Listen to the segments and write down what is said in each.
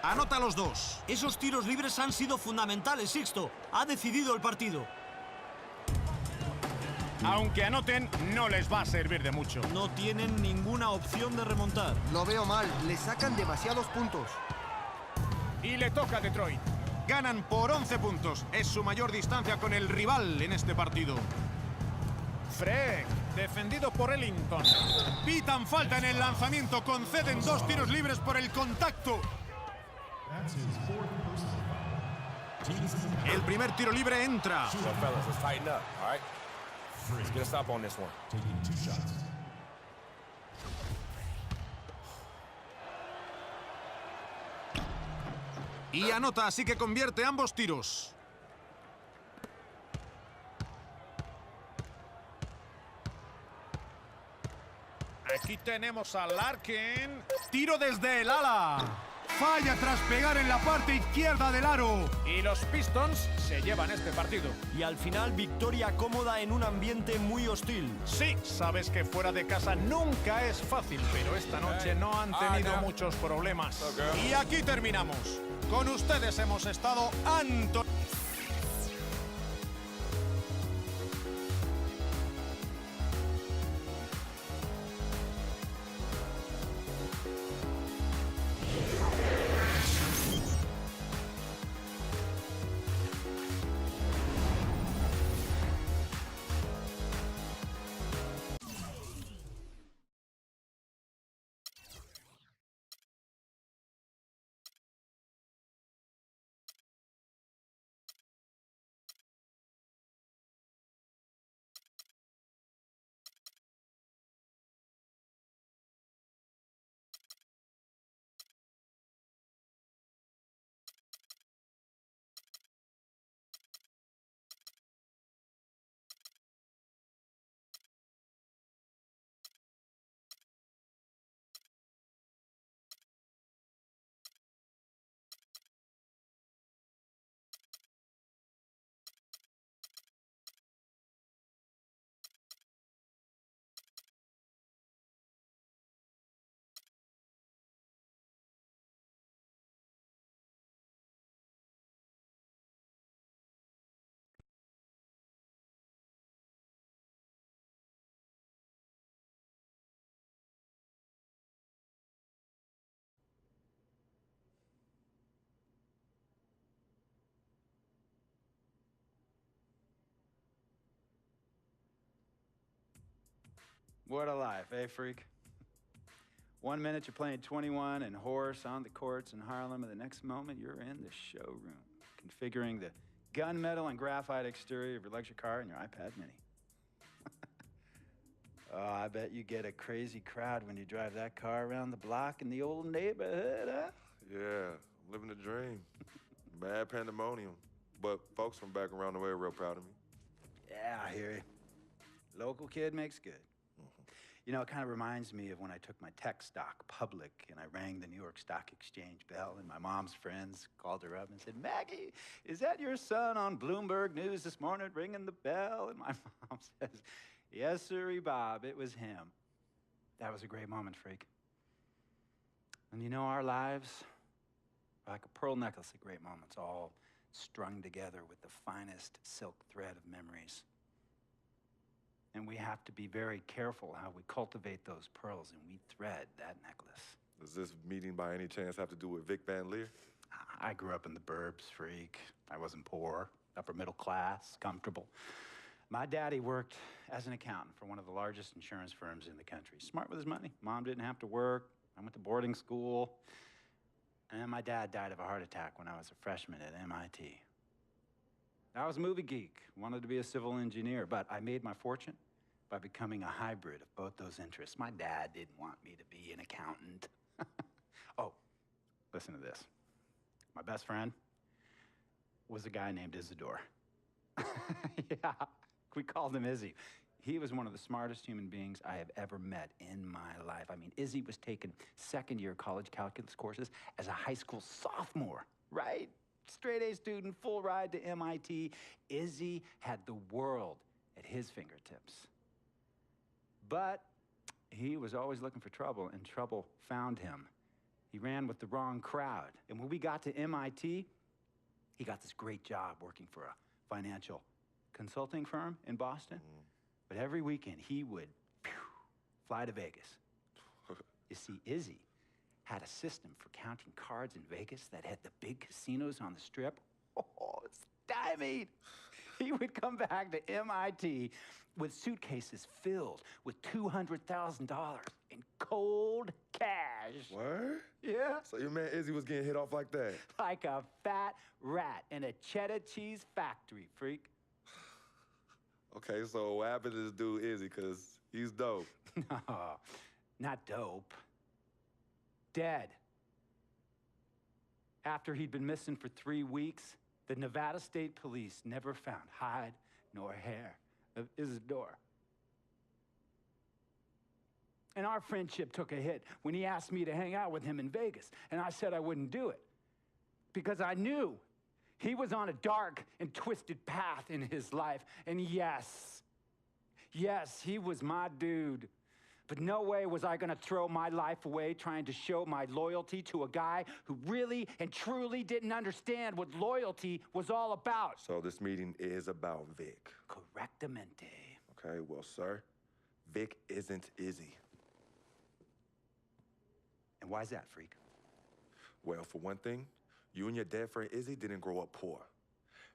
Anota los dos. Esos tiros libres han sido fundamentales, Sixto. Ha decidido el partido. Aunque anoten, no les va a servir de mucho. No tienen ninguna opción de remontar. Lo veo mal. Le sacan demasiados puntos. Y le toca a Detroit. Ganan por 11 puntos. Es su mayor distancia con el rival en este partido. Freck, defendido por Ellington. Pitan falta en el lanzamiento. Conceden 2 tiros libres por el contacto. El primer tiro libre entra. So, fellas, let's tighten up, all right? Let's get a stop on this one. Y anota, así que convierte ambos tiros. Aquí tenemos a Larkin. Tiro desde el ala. Falla tras pegar en la parte izquierda del aro. Y los Pistons se llevan este partido. Y al final, victoria cómoda en un ambiente muy hostil. Sí, sabes que fuera de casa nunca es fácil, pero esta noche no han tenido muchos problemas. Y aquí terminamos. Con ustedes hemos estado Antonio. What a life, eh, freak? 1 minute you're playing 21 and horse on the courts in Harlem, and the next moment you're in the showroom, configuring the gunmetal and graphite exterior of your luxury car and your iPad mini. Oh, I bet you get a crazy crowd when you drive that car around the block in the old neighborhood, huh? Yeah, I'm living the dream. Bad pandemonium. But folks from back around the way are real proud of me. Yeah, I hear you. Local kid makes good. You know, it kind of reminds me of when I took my tech stock public and I rang the New York Stock Exchange bell and my mom's friends called her up and said, "Maggie, is that your son on Bloomberg News this morning ringing the bell?" And my mom says, "Yes, sirree, Bob, it was him." That was a great moment, freak. And you know, our lives are like a pearl necklace of great moments, all strung together with the finest silk thread of memories. And we have to be very careful how we cultivate those pearls and we thread that necklace. Does this meeting by any chance have to do with Vic Van Leer? I grew up in the burbs, freak. I wasn't poor, upper middle class, comfortable. My daddy worked as an accountant for one of the largest insurance firms in the country. Smart with his money. Mom didn't have to work. I went to boarding school. And my dad died of a heart attack when I was a freshman at MIT. I was a movie geek, wanted to be a civil engineer, but I made my fortune by becoming a hybrid of both those interests. My dad didn't want me to be an accountant. Oh, listen to this. My best friend was a guy named Isidore. Yeah, we called him Izzy. He was one of the smartest human beings I have ever met in my life. I mean, Izzy was taking second-year college calculus courses as a high school sophomore, right? Straight A student, full ride to MIT. Izzy had the world at his fingertips. But he was always looking for trouble, and trouble found him. He ran with the wrong crowd. And when we got to MIT, he got this great job working for a financial consulting firm in Boston. But every weekend, he would fly to Vegas. You see, Izzy had a system for counting cards in Vegas that had the big casinos on the strip. Oh, stymied. He would come back to MIT with suitcases filled with $200,000 in cold cash. What? Yeah. So your man Izzy was getting hit off like that? Like a fat rat in a cheddar cheese factory, freak. Okay, so what happened to this dude Izzy? Because he's dope. No, not dope. Dead. After he'd been missing for 3 weeks, the Nevada State Police never found hide nor hair of Isidore. And our friendship took a hit when he asked me to hang out with him in Vegas, and I said I wouldn't do it because I knew he was on a dark and twisted path in his life. And yes, he was my dude. But no way was I gonna throw my life away trying to show my loyalty to a guy who really and truly didn't understand what loyalty was all about. So this meeting is about Vic. Correctamente. Okay, well, sir, Vic isn't Izzy. And why's that, freak? Well, for one thing, you and your dead friend Izzy didn't grow up poor.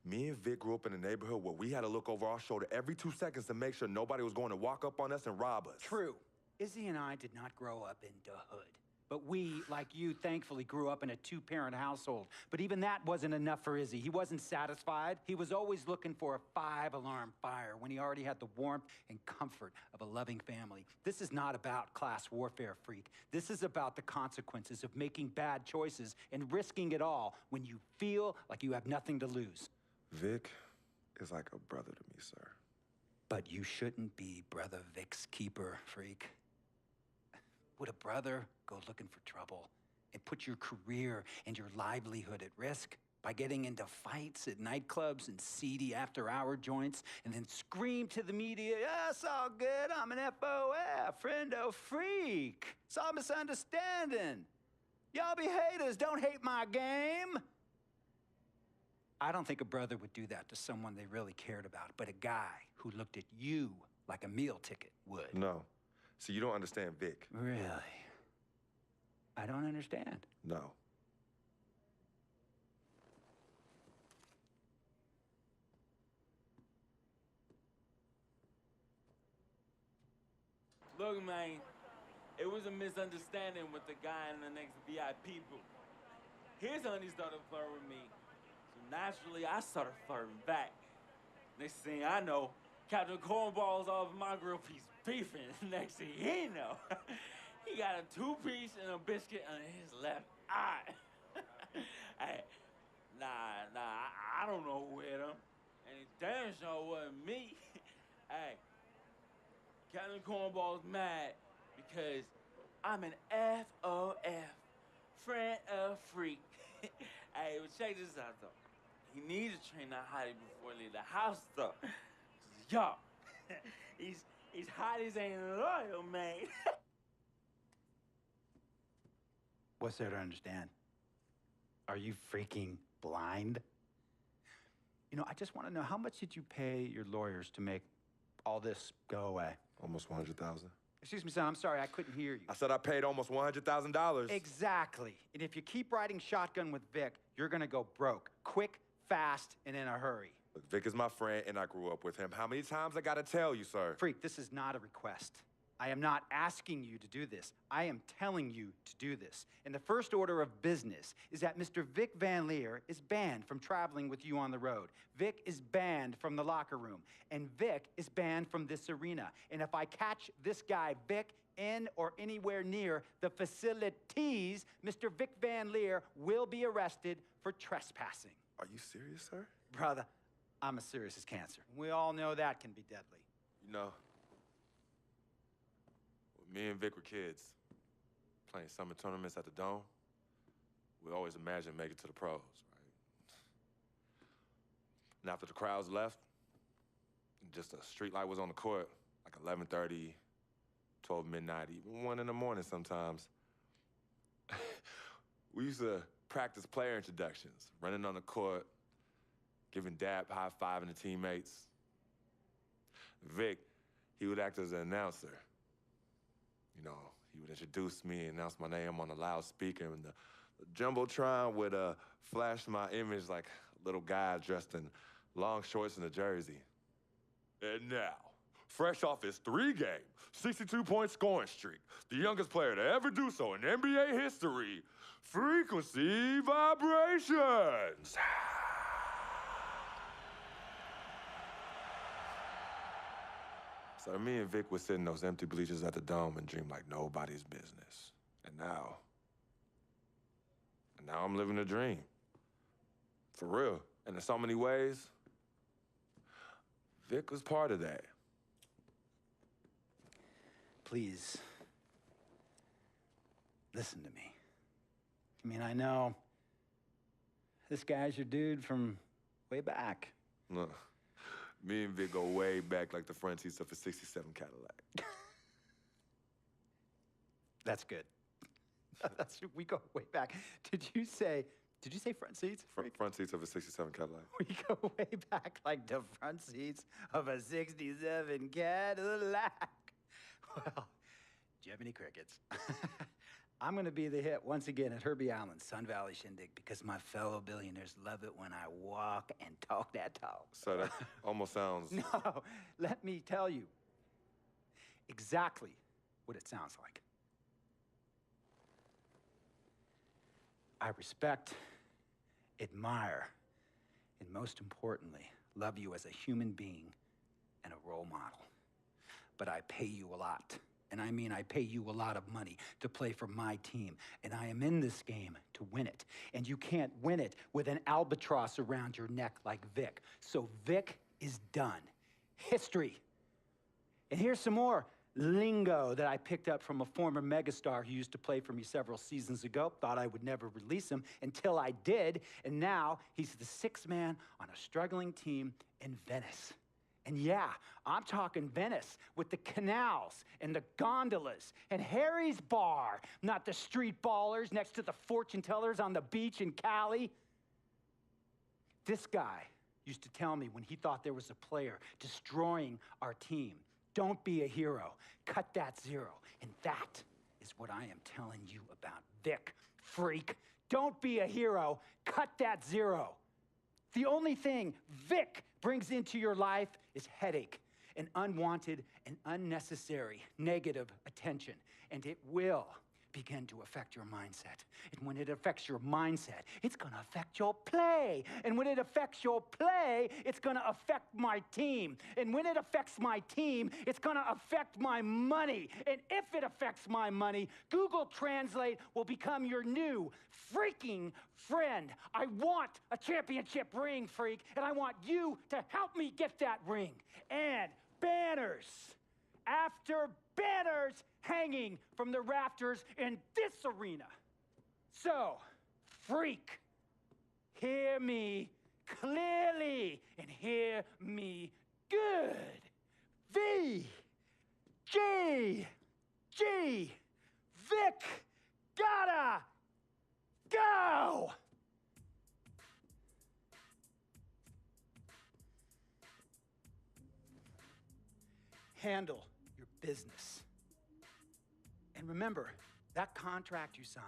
Me and Vic grew up in a neighborhood where we had to look over our shoulder every 2 seconds to make sure nobody was going to walk up on us and rob us. True. Izzy and I did not grow up in the hood. But we, like you, thankfully grew up in a 2-parent household. But even that wasn't enough for Izzy. He wasn't satisfied. He was always looking for a 5-alarm fire when he already had the warmth and comfort of a loving family. This is not about class warfare, freak. This is about the consequences of making bad choices and risking it all when you feel like you have nothing to lose. Vic is like a brother to me, sir. But you shouldn't be Brother Vic's keeper, freak. Would a brother go looking for trouble and put your career and your livelihood at risk by getting into fights at nightclubs and seedy after-hour joints and then scream to the media, "Yeah, it's all good, I'm an FOF, friendo freak. It's all misunderstanding. Y'all be haters, don't hate my game." I don't think a brother would do that to someone they really cared about, but a guy who looked at you like a meal ticket would. No. See, you don't understand Vic. Really? I don't understand. No. Look, man, it was a misunderstanding with the guy in the next VIP booth. His honey started flirting with me, so naturally I started flirting back. Next thing I know, Captain Cornball's off my grill piece beefing. Next thing he know, he got a 2-piece and a biscuit on his left eye. Hey, I don't know who hit him, and it damn sure wasn't me. Hey, Captain Cornball's mad because I'm an FOF, friend of freak. Hey, but check this out though. He needs to train that hottie before he leave the house though. Yo, he's hotties ain't loyal, man. What's there to understand? Are you freaking blind? You know, I just want to know, how much did you pay your lawyers to make all this go away? Almost $100,000. Excuse me, son, I'm sorry, I couldn't hear you. I said I paid almost $100,000. Exactly. And if you keep riding shotgun with Vic, you're gonna go broke. Quick, fast, and in a hurry. Look, Vic is my friend, and I grew up with him. How many times I gotta tell you, sir? Freak, this is not a request. I am not asking you to do this. I am telling you to do this. And the first order of business is that Mr. Vic Van Leer is banned from traveling with you on the road. Vic is banned from the locker room. And Vic is banned from this arena. And if I catch this guy, Vic, in or anywhere near the facilities, Mr. Vic Van Leer will be arrested for trespassing. Are you serious, sir? Brother, I'm as serious as cancer. We all know that can be deadly. You know, when me and Vic were kids, playing summer tournaments at the Dome, we always imagined making it to the pros, right? And after the crowds left, just a street light was on the court, like 11:30, 12 midnight, even 1 in the morning sometimes. We used to practice player introductions, running on the court, giving dap, high-fiving the teammates. Vic, he would act as an announcer. You know, he would introduce me and announce my name on the loudspeaker, and the Jumbotron would flash my image like a little guy dressed in long shorts and a jersey. And now, fresh off his 3-game, 62-point scoring streak, the youngest player to ever do so in NBA history, Frequency Vibrations. So me and Vic would sit in those empty bleachers at the Dome and dream like nobody's business. And now I'm living a dream. For real. And in so many ways, Vic was part of that. Please, listen to me. I mean, I know this guy's your dude from way back. Look, me and Vic go way back like the front seats of a 67 Cadillac. That's good. We go way back. Did you say front seats? Front seats of a 67 Cadillac. We go way back like the front seats of a 67 Cadillac. Well, do you have any crickets? I'm gonna be the hit once again at Herbie Allen's Sun Valley Shindig because my fellow billionaires love it when I walk and talk that talk. So that almost sounds... No, let me tell you exactly what it sounds like. I respect, admire, and most importantly, love you as a human being and a role model. But I pay you a lot. And I mean, I pay you a lot of money to play for my team. And I am in this game to win it. And you can't win it with an albatross around your neck like Vic. So Vic is done. History. And here's some more lingo that I picked up from a former megastar who used to play for me several seasons ago. Thought I would never release him until I did. And now he's the sixth man on a struggling team in Venice. And yeah, I'm talking Venice with the canals and the gondolas and Harry's bar, not the street ballers next to the fortune tellers on the beach in Cali. This guy used to tell me when he thought there was a player destroying our team, don't be a hero, cut that zero. And that is what I am telling you about Vic, freak. Don't be a hero, cut that zero. The only thing Vic brings into your life is headache and unwanted and unnecessary negative attention. And it will begin to affect your mindset. And when it affects your mindset, it's gonna affect your play. And when it affects your play, it's gonna affect my team. And when it affects my team, it's gonna affect my money. And if it affects my money, Google Translate will become your new freaking friend. I want a championship ring, freak, and I want you to help me get that ring. And banners after banners hanging from the rafters in this arena. So, freak, hear me clearly and hear me good. V, G, Vic, gotta go! Handle your business. And remember, that contract you signed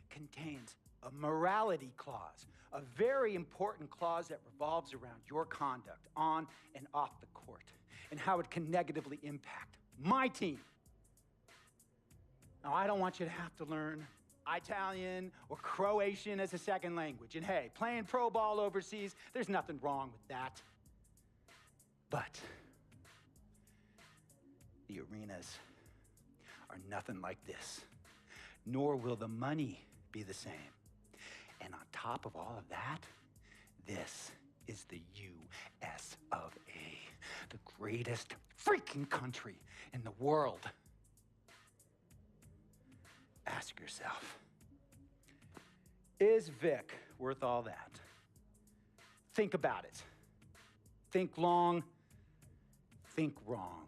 contains a morality clause, a very important clause that revolves around your conduct on and off the court, and how it can negatively impact my team. Now, I don't want you to have to learn Italian or Croatian as a second language. And hey, playing pro ball overseas, there's nothing wrong with that. But the arenas are nothing like this, nor will the money be the same. And on top of all of that, this is the US of A, the greatest freaking country in the world. Ask yourself, is Vic worth all that? Think about it. Think long, think wrong.